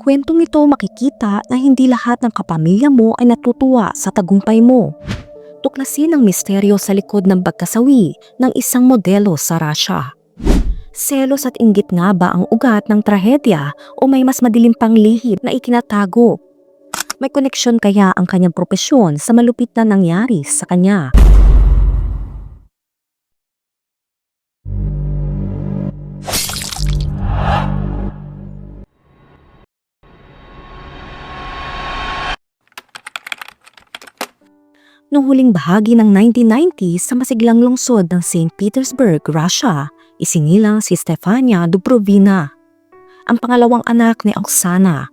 kwentong ito makikita na hindi lahat ng kapamilya mo ay natutuwa sa tagumpay mo. Tuklasin ang misteryo sa likod ng pagkasawi ng isang modelo sa Russia. Selos at inggit nga ba ang ugat ng trahedya o may mas madilim pang lihim na ikinatago? May koneksyon kaya ang kanyang propesyon sa malupit na nangyari sa kanya? Noong huling bahagi ng 1990s sa masiglang lungsod ng St. Petersburg, Russia, isinilang si Stefania Dubrovina, ang pangalawang anak ni Oksana.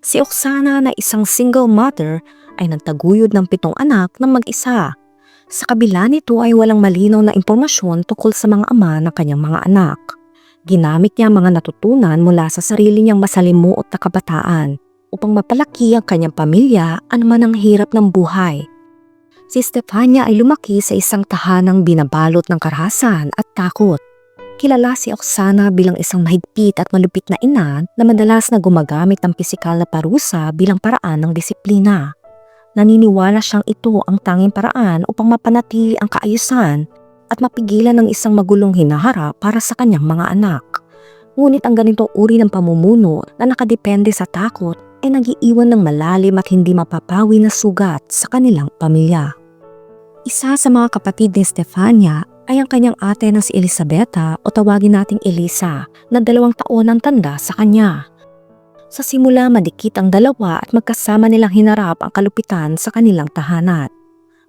Si Oksana na isang single mother ay nagtaguyod ng 7 anak na mag-isa. Sa kabila nito ay walang malinaw na impormasyon tungkol sa mga ama ng kanyang mga anak. Ginamit niya ang mga natutunan mula sa sarili niyang masalimuot na kabataan upang mapalaki ang kanyang pamilya anuman ang hirap ng buhay. Si Stefania ay lumaki sa isang tahanang binabalot ng karahasan at takot. Kilala si Oksana bilang isang mahigpit at malupit na ina na madalas na gumagamit ng pisikal na parusa bilang paraan ng disiplina. Naniniwala siyang ito ang tanging paraan upang mapanatili ang kaayusan at mapigilan ng isang magulong hinaharap para sa kanyang mga anak. Ngunit ang ganitong uri ng pamumuno na nakadepende sa takot ay nag-iiwan ng malalim at hindi mapapawi na sugat sa kanilang pamilya. Isa sa mga kapatid ni Stefania ay ang kanyang ate na si Elisabetta o tawagin nating Elisa na 2 taon ang tanda sa kanya. Sa simula madikit ang dalawa at magkasama nilang hinarap ang kalupitan sa kanilang tahanan.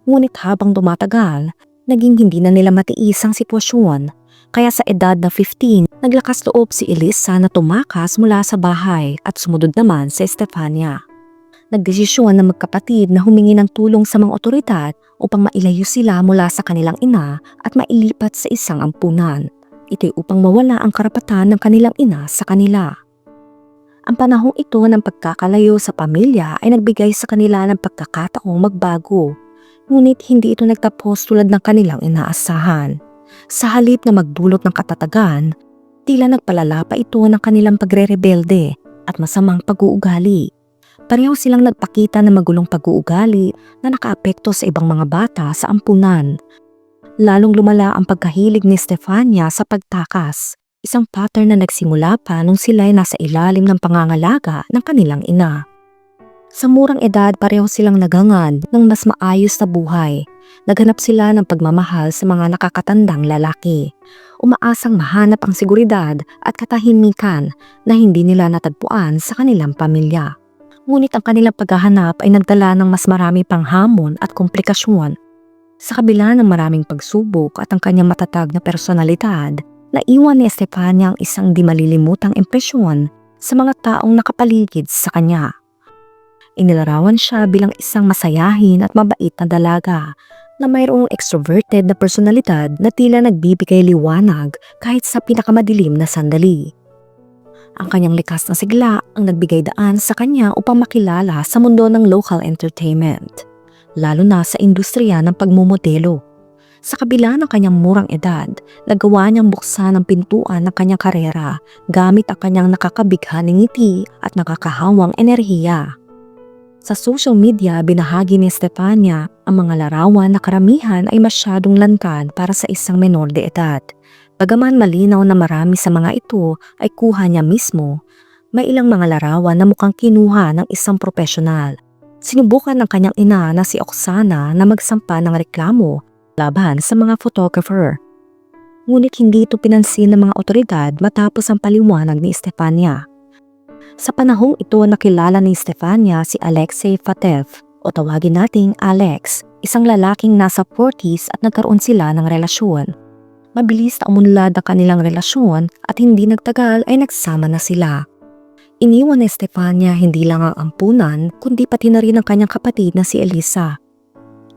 Ngunit habang tumatagal, naging hindi na nila matiis ang sitwasyon. Kaya sa edad na 15, naglakas loob si Elisa na tumakas mula sa bahay at sumunod naman sa Stefania. Nagdesisyon ng magkapatid na humingi ng tulong sa mga otoridad upang mailayo sila mula sa kanilang ina at mailipat sa isang ampunan. Ito'y upang mawala ang karapatan ng kanilang ina sa kanila. Ang panahong ito ng pagkakalayo sa pamilya ay nagbigay sa kanila ng pagkakataong magbago. Ngunit hindi ito nagtapos tulad ng kanilang inaasahan. Sa halip na magdulot ng katatagan, tila nagpalala pa ito ng kanilang pagre-rebelde at masamang pag-uugali. Pareho silang nagpakita ng magulong pag-uugali na nakaapekto sa ibang mga bata sa ampunan. Lalong lumala ang pagkahilig ni Stefania sa pagtakas, isang pattern na nagsimula pa nung sila ay nasa ilalim ng pangangalaga ng kanilang ina. Sa murang edad pareho silang nagangad ng mas maayos na buhay. Naghanap sila ng pagmamahal sa mga nakakatandang lalaki. Umaasang mahanap ang seguridad at katahimikan na hindi nila natagpuan sa kanilang pamilya. Ngunit ang kanilang paghahanap ay nagdala ng mas marami pang hamon at komplikasyon. Sa kabila ng maraming pagsubok at ang kanyang matatag na personalidad, naiwan ni Stefania ang isang di malilimutang impresyon sa mga taong nakapaligid sa kanya. Inilarawan siya bilang isang masayahin at mabait na dalaga na mayroong extroverted na personalidad na tila nagbibigay liwanag kahit sa pinakamadilim na sandali. Ang kanyang likas na sigla ang nagbigay daan sa kanya upang makilala sa mundo ng local entertainment, lalo na sa industriya ng pagmumodelo. Sa kabila ng kanyang murang edad, nagawa niyang buksan ang pintuan ng kanyang karera gamit ang kanyang nakakabighaning ngiti at nakakahawang enerhiya. Sa social media, binahagi ni Stefania ang mga larawan na karamihan ay masyadong lantad para sa isang menor de edad. Bagaman malinaw na marami sa mga ito ay kuha niya mismo, may ilang mga larawan na mukhang kinuha ng isang profesional. Sinubukan ng kanyang ina na si Oksana na magsampa ng reklamo laban sa mga photographer. Ngunit hindi ito pinansin ng mga otoridad matapos ang paliwanag ni Stefania. Sa panahong ito nakilala ni Stefania si Alexei Fatev o tawagin nating Alex, isang lalaking nasa 40s at nagkaroon sila ng relasyon. Mabilis na umunlad ang kanilang relasyon at hindi nagtagal ay nagsama na sila. Iniwan ni Stefania hindi lang ang ampunan kundi pati na rin ang kanyang kapatid na si Elisa.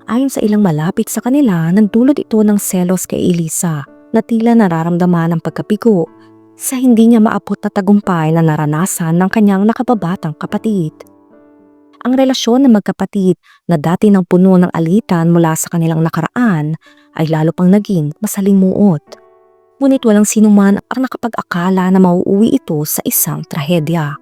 Ayon sa ilang malapit sa kanila, nagdulot ito ng selos kay Elisa na tila nararamdaman ang pagkabigo sa hindi niya maabot na tagumpay na naranasan ng kanyang nakababatang kapatid. Ang relasyon ng magkapatid na dati nang puno ng alitan mula sa kanilang nakaraan ay lalo pang naging masalimuot. Ngunit walang sinuman ang nakapag-akala na mauuwi ito sa isang trahedya.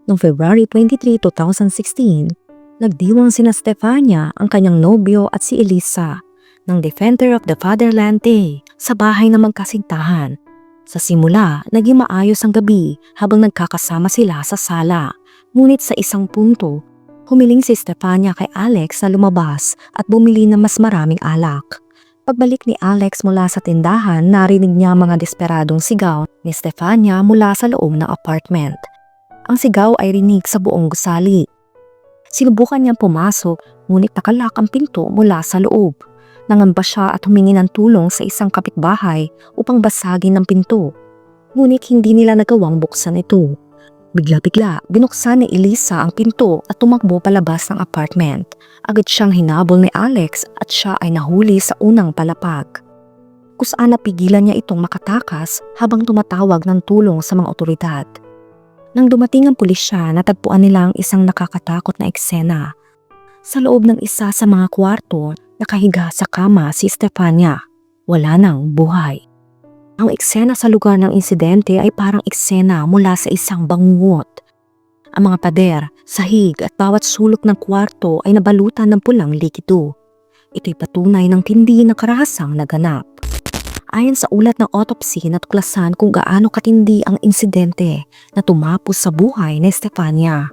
Noong February 23, 2016, nagdiwang sina Stefania, ang kanyang nobyo at si Elisa ng Defender of the Fatherland Day sa bahay ng magkasintahan. Sa simula, naging maayos ang gabi habang nagkakasama sila sa sala. Ngunit sa isang punto, humiling si Stefania kay Alex na lumabas at bumili ng mas maraming alak. Pagbalik ni Alex mula sa tindahan, narinig niya mga desperadong sigaw ni Stefania mula sa loob ng apartment. Ang sigaw ay rinig sa buong gusali. Sinubukan niyang pumasok, ngunit nakalak ang pinto mula sa loob. Nangamba siya at humingi ng tulong sa isang kapitbahay upang basagin ang pinto. Ngunit hindi nila nagawang buksan ito. Bigla-bigla, binuksan ni Elisa ang pinto at tumakbo palabas ng apartment. Agad siyang hinabol ni Alex at siya ay nahuli sa unang palapag. Kung saan napigilan niya itong makatakas habang tumatawag ng tulong sa mga otoridad. Nang dumating ang pulisya, natagpuan nila ang isang nakakatakot na eksena. Sa loob ng isa sa mga kwarto, nakahiga sa kama si Stefania. Wala nang buhay. Ang eksena sa lugar ng insidente ay parang eksena mula sa isang bangungot. Ang mga pader, sahig at bawat sulok ng kwarto ay nabalutan ng pulang likido. Ito'y patunay ng tindi na karahasang naganap. Ayon sa ulat ng autopsy, natuklasan kung gaano katindi ang insidente na tumapos sa buhay ni Stefania.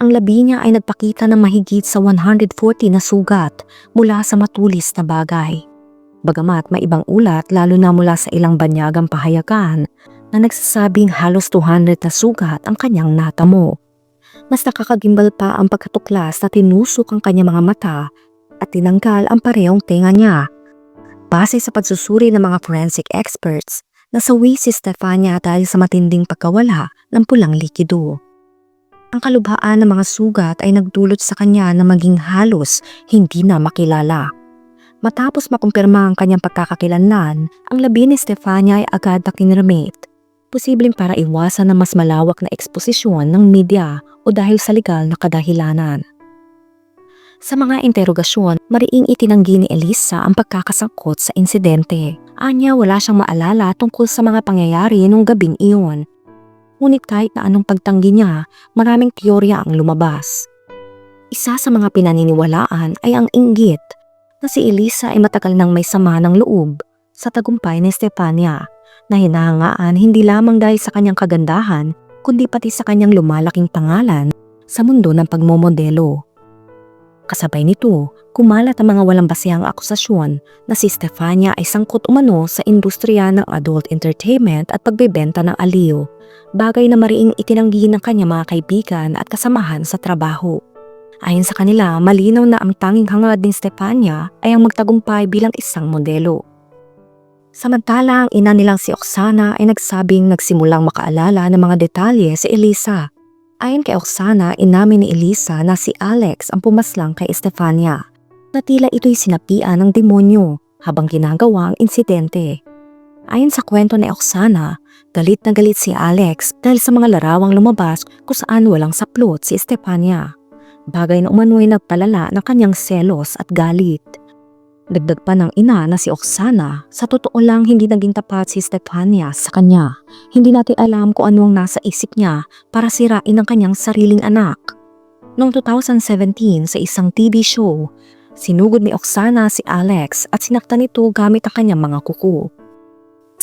Ang labi niya ay nagpakita ng mahigit sa 140 na sugat mula sa matulis na bagay. Bagamat may ibang ulat lalo na mula sa ilang banyagang pahayagan na nagsasabing halos 200 na sugat ang kanyang natamo. Mas nakakagimbal pa ang pagkatuklas na tinusok ang kanyang mga mata at tinanggal ang parehong tenga niya. Base sa pagsusuri ng mga forensic experts, nasawi si Stefania dahil sa matinding pagkawala ng pulang likido. Ang kalubhaan ng mga sugat ay nagdulot sa kanya na maging halos hindi na makilala. Matapos makumpirma ang kanyang pagkakakilanlan, ang labi ni Stefania ay agad na kinremate. Posibleng para iwasan ng mas malawak na eksposisyon ng media o dahil sa legal na kadahilanan. Sa mga interogasyon, mariing itinanggi ni Elisa ang pagkakasangkot sa insidente. Anya wala siyang maalala tungkol sa mga pangyayari nung gabing iyon. Ngunit kahit na anong pagtanggi niya, maraming teorya ang lumabas. Isa sa mga pinaniniwalaan ay ang inggit na si Elisa ay matagal nang may sama ng loob sa tagumpay ni Stefania na hinahangaan hindi lamang dahil sa kanyang kagandahan kundi pati sa kanyang lumalaking pangalan sa mundo ng pagmomodelo. Kasabay nito, kumalat ang mga walang basehang akusasyon na si Stefania ay sangkot umano sa industriya ng adult entertainment at pagbebenta ng aliw, bagay na mariing itinanggi ng kanyang mga kaibigan at kasamahan sa trabaho. Ayon sa kanila, malinaw na ang tanging hangad ni Stefania ay ang magtagumpay bilang isang modelo. Samantala, ang ina nilang si Oksana ay nagsabing nagsimulang makaalala ng mga detalye si Elisa. Ayon kay Oksana, inamin ni Elisa na si Alex ang pumaslang kay Stefania na tila ito'y sinapian ng demonyo habang ginagawa ang insidente. Ayon sa kwento ni Oksana, galit na galit si Alex dahil sa mga larawang lumabas kung saan walang saplot si Stefania. Bagay na umano'y nagpalala ng kanyang selos at galit. Dagdag pa ng ina na si Oksana, sa totoo lang hindi naging tapat si Stefania sa kanya. Hindi natin alam kung ano ang nasa isip niya para sirain ang kanyang sariling anak. Noong 2017 sa isang TV show, sinugod ni Oksana si Alex at sinaktan ito gamit ang kanyang mga kuko.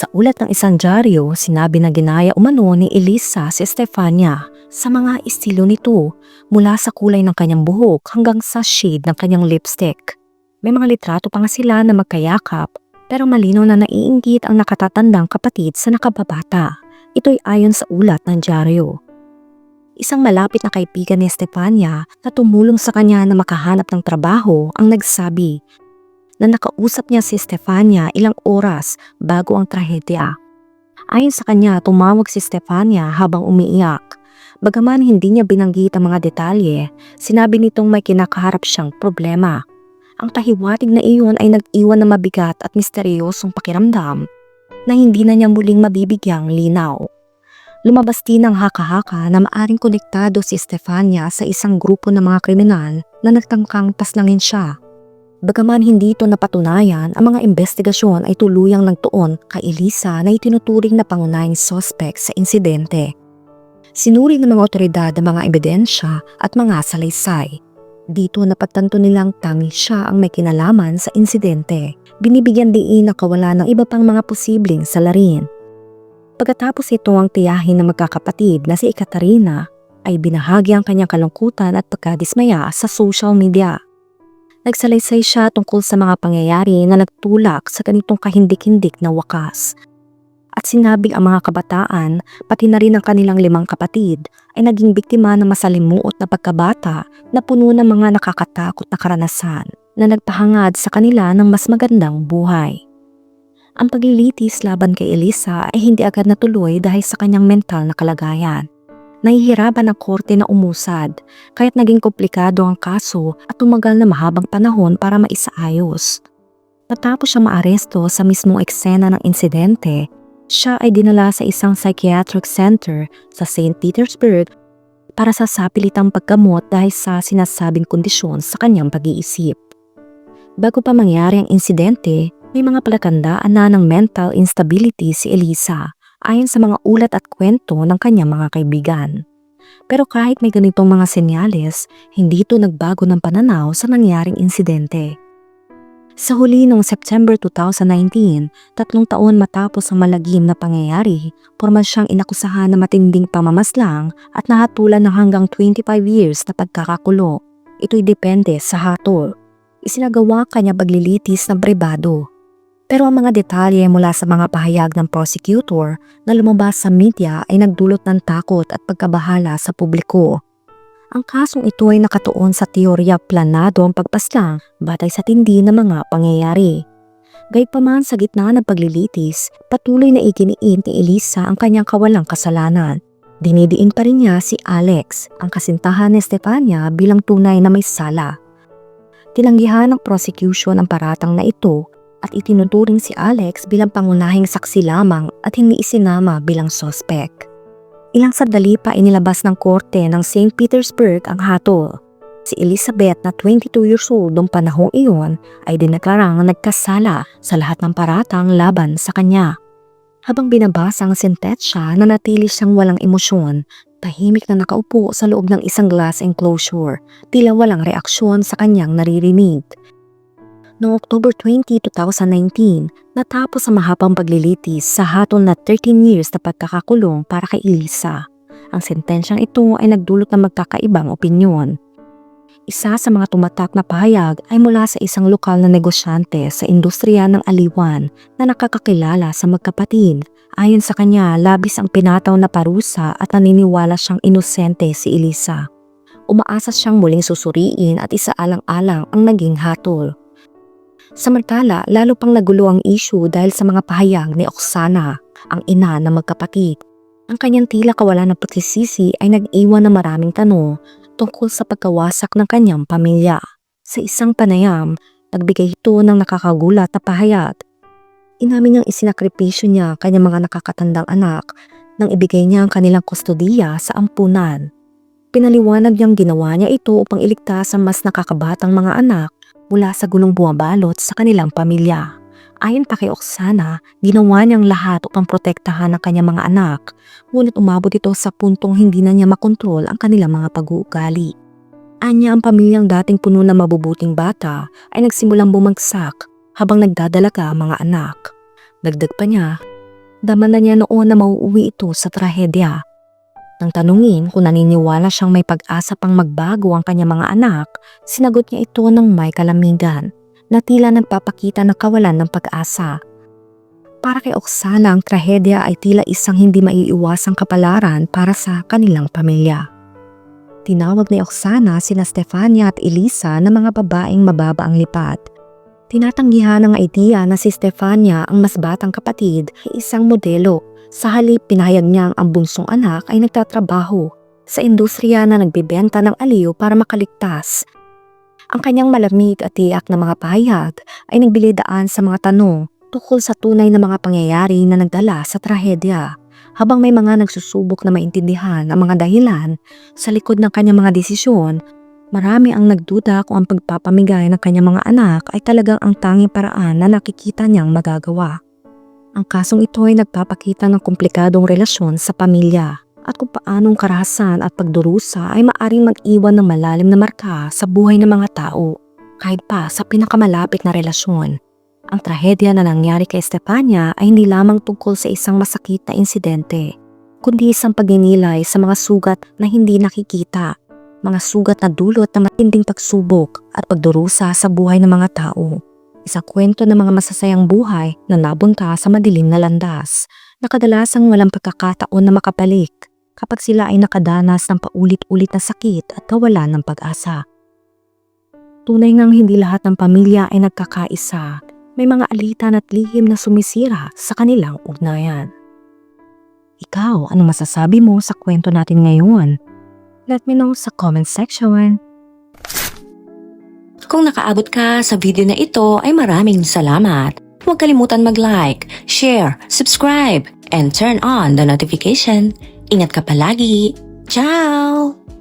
Sa ulat ng isang dyaryo, sinabi na ginaya umano ni Elisa si Stefania sa mga estilo nito mula sa kulay ng kanyang buhok hanggang sa shade ng kanyang lipstick. May mga litrato pa nga sila na magkayakap pero malinaw na naiinggit ang nakatatandang kapatid sa nakababata. Ito'y ayon sa ulat ng dyaryo. Isang malapit na kaibigan ni Stefania na tumulong sa kanya na makahanap ng trabaho ang nagsabi na nakausap niya si Stefania ilang oras bago ang trahedya. Ayon sa kanya, tumawag si Stefania habang umiiyak. Bagaman hindi niya binanggit ang mga detalye, sinabi nitong may kinakaharap siyang problema. Ang pahiwatig na iyon ay nag-iwan ng mabigat at misteryosong pakiramdam na hindi na niya muling mabibigyang linaw. Lumabas din ang haka-haka na maaring konektado si Stefania sa isang grupo ng mga kriminal na nagtangkang paslangin siya. Bagaman hindi ito napatunayan, ang mga investigasyon ay tuluyang nagtuon kay Elisa na itinuturing na pangunahing suspect sa insidente. Sinuri ng mga otoridad ang mga ebidensya at mga salaysay. Dito napagtanto nilang tanging siya ang may kinalaman sa insidente. Binibigyan diin na kawalan ng iba pang mga posibleng salarin. Pagkatapos ito ang tiyahin ng magkakapatid na si Ekaterina ay binahagi ang kanyang kalungkutan at pagkadismaya sa social media. Nagsalaysay siya tungkol sa mga pangyayari na nagtulak sa ganitong kahindik-hindik na wakas. At sinabing ang mga kabataan, pati na rin ang kanilang 5 kapatid, ay naging biktima ng masalimuot na pagkabata na puno ng mga nakakatakot na karanasan na nagpahangad sa kanila ng mas magandang buhay. Ang paglilitis laban kay Elisa ay hindi agad natuloy dahil sa kanyang mental na kalagayan. Nahihirapan ang korte na umusad, kaya't naging komplikado ang kaso at tumagal na mahabang panahon para maisaayos. Matapos siya maaresto sa mismong eksena ng insidente, siya ay dinala sa isang psychiatric center sa St. Petersburg para sa sapilitang paggamot dahil sa sinasabing kondisyon sa kanyang pag-iisip. Bago pa mangyari ang insidente, may mga palatandaan na ng mental instability si Elisa ayon sa mga ulat at kwento ng kanyang mga kaibigan. Pero kahit may ganitong mga senyales, hindi ito nagbago ng pananaw sa nangyaring insidente. Sa huli noong September 2019, 3 taon matapos ang malagim na pangyayari, pormal siyang inakusahan na matinding pamamaslang at nahatulan ng hanggang 25 years na pagkakakulong. Ito'y depende sa hatol. Isinagawa kanya paglilitis ng pribado. Pero ang mga detalye mula sa mga pahayag ng prosecutor na lumabas sa media ay nagdulot ng takot at pagkabahala sa publiko. Ang kasong ito ay nakatuon sa teorya planado ang pagpaslang batay sa tindi ng mga pangyayari. Gayunpaman sa gitna ng paglilitis, patuloy na iginiin ni Elisa ang kanyang kawalang kasalanan. Dinidiin pa rin niya si Alex, ang kasintahan ni Stefania bilang tunay na may sala. Tinanggihan ng prosecution ang paratang na ito at itinuturing si Alex bilang pangunahing saksi lamang at hindi isinama bilang suspect. Ilang sandali pa inilabas ng korte ng St. Petersburg ang hatol. Si Elizabeth na 22 years old noong panahong iyon ay dineklarang nagkasala sa lahat ng paratang laban sa kanya. Habang binabasa ang sentensya, nanatili siyang walang emosyon, tahimik na nakaupo sa loob ng isang glass enclosure, tila walang reaksyon sa kanyang naririnig. Noong October 20, 2019, natapos ang mahabang paglilitis sa hatol na 13 years na pagkakakulong para kay Elisa. Ang sentensyang ito ay nagdulot ng magkakaibang opinyon. Isa sa mga tumatak na pahayag ay mula sa isang lokal na negosyante sa industriya ng aliwan na nakakakilala sa magkapatid. Ayon sa kanya, labis ang pinataw na parusa at naniniwala siyang inosente si Elisa. Umaasa siyang muling susuriin at isaalang-alang ang naging hatol. Samantala, lalo pang nagulo ang issue dahil sa mga pahayag ni Oksana, ang ina ng magkapatid. Ang kanyang tila kawalan ng pagsisisi ay nag-iwan ng maraming tanong tungkol sa pagkawasak ng kanyang pamilya. Sa isang panayam, nagbigay ito ng nakakagulat na pahayag. Inamin niyang isinakripisyo niya ang kanyang mga nakakatandang anak nang ibigay niya ang kanilang kustodiya sa ampunan. Pinaliwanag niyang ginawa niya ito upang iligtas ang mas nakakabatang mga anak mula sa gulong bumabalot sa kanilang pamilya. Ayon pa kay Oksana, ginawa niyang lahat upang protektahan ang kanyang mga anak, ngunit umabot ito sa puntong hindi na niya makontrol ang kanilang mga pag-uugali. Anya ang pamilyang dating puno ng mabubuting bata ay nagsimulang bumagsak habang nagdadalaga ang mga anak. Dagdag pa niya, daman na niya noon na mauuwi ito sa trahedya. Nang tanungin kung naniniwala siyang may pag-asa pang magbago ang kanyang mga anak, sinagot niya ito ng may kalamigan na tila nagpapakita ng kawalan ng pag-asa. Para kay Oksana, ang trahedya ay tila isang hindi maiiwasang kapalaran para sa kanilang pamilya. Tinawag ni Oksana sina Stefania at Elisa na mga babaeng mababa ang lipat. Tinatanggihan ng idea na si Stefania, ang mas batang kapatid, ay isang modelo. Sa halip, pinahayag niyang ang bunsong anak ay nagtatrabaho sa industriya na nagbebenta ng aliw para makaligtas. Ang kanyang malamig at tiyak na mga pahayag ay nagbili daan sa mga tanong tungkol sa tunay na mga pangyayari na nagdala sa trahedya. Habang may mga nagsusubok na maintindihan ang mga dahilan sa likod ng kanyang mga desisyon, marami ang nagduda kung ang pagpapamigay ng kanyang mga anak ay talagang ang tanging paraan na nakikita niyang magagawa. Ang kasong ito ay nagpapakita ng komplikadong relasyon sa pamilya. at kung paanong karahasan at pagdurusa ay maaring mag-iwan ng malalim na marka sa buhay ng mga tao, kahit pa sa pinakamalapit na relasyon. Ang trahedya na nangyari kay Estefania ay hindi lamang tungkol sa isang masakit na insidente, kundi isang pagninilay sa mga sugat na hindi nakikita, mga sugat na dulot ng matinding pagsubok at pagdurusa sa buhay ng mga tao. Isang kwento ng mga masasayang buhay na nabunta sa madilim na landas, na kadalasang walang pagkakataon na makabalik kapag sila ay nakadanas ng paulit-ulit na sakit at kawalan ng pag-asa. Tunay ngang hindi lahat ng pamilya ay nagkakaisa. May mga alitan at lihim na sumisira sa kanilang ugnayan. Ikaw, anong masasabi mo sa kwento natin ngayon? Let me know sa comment section. Kung nakaabot ka sa video na ito ay maraming salamat. Huwag kalimutan mag-like, share, subscribe, and turn on the notification. Ingat ka palagi. Ciao!